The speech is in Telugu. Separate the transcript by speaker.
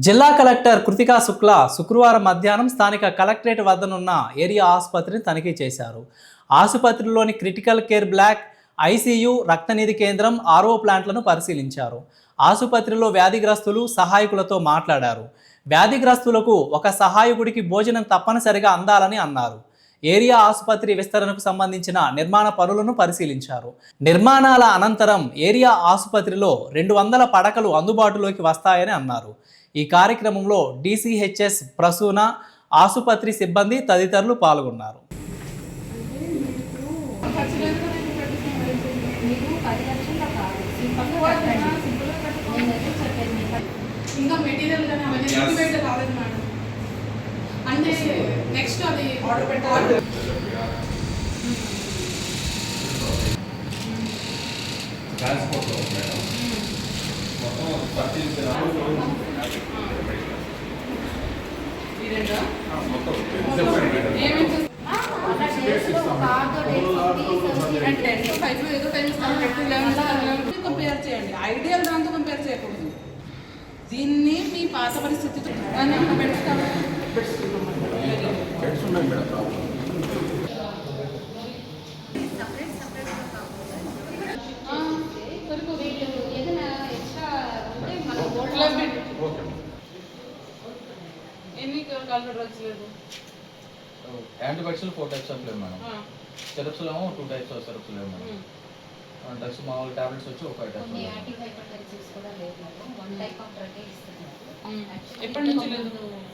Speaker 1: జిల్లా కలెక్టర్ కృతికా శుక్లా శుక్రవారం మధ్యాహ్నం స్థానిక కలెక్టరేట్ వద్దనున్న ఏరియా ఆసుపత్రిని తనిఖీ చేశారు. ఆసుపత్రిలోని క్రిటికల్ కేర్ బ్లాక్, ఐసీయూ, రక్తనిధి కేంద్రం, ఆర్ఓ ప్లాంట్లను పరిశీలించారు. ఆసుపత్రిలో వ్యాధిగ్రస్తులు, సహాయకులతో మాట్లాడారు. వ్యాధిగ్రస్తులకు ఒక సహాయకుడికి భోజనం తప్పనిసరిగా అందాలని అన్నారు. ఏరియా ఆసుపత్రి విస్తరణకు సంబంధించిన నిర్మాణ పనులను పరిశీలించారు. నిర్మాణాల అనంతరం ఏరియా ఆసుపత్రిలో 200 పడకలు అందుబాటులోకి వస్తాయని అన్నారు. ఈ కార్యక్రమంలో DCHS ప్రసూన, ఆసుపత్రి సిబ్బంది తదితరులు పాల్గొన్నారు.
Speaker 2: ఇంకా మెటీరియల్ కానీ అవన్నీ ఇంటిమేట్ కాలేదు మేడం. అంటే నెక్స్ట్ అది ఆర్డర్ పెట్టాలి.
Speaker 3: ట్రాన్స్పోర్ట్ మేడం మొత్తం 30
Speaker 2: ఇదేంటా
Speaker 3: మొత్తం
Speaker 2: ఏమేమి అంటే 10 to 5 ఏదో టైం ఇస్తాను. 11 కంపేర్ చేయండి. ఐడియల్ దాంతో కంపేర్ చేయకూడదు. దీన్ని మీ పాత పరిస్థితితో ఎన్ని కాల్ డ్రగ్స్ లేదు.
Speaker 4: యాంటీబయాటిక్స్ 4 టైప్స్ ఆఫ్ లేవు మేడం. సిరప్స్ ఏమో 2 టైప్స్ ఆఫ్ సిరప్స్ లేవు మేడం. డ్రగ్స్ మామూలు టాబ్లెట్స్ వచ్చి ఒక టైప్.
Speaker 5: యాంటీ హైపర్టెన్సివ్స్ కూడా లేదు మేడం. 1 టైప్ ఆఫ్ డ్రగ్ ఇస్తున్నారు.
Speaker 2: ఎప్పటి నుంచి లేదు?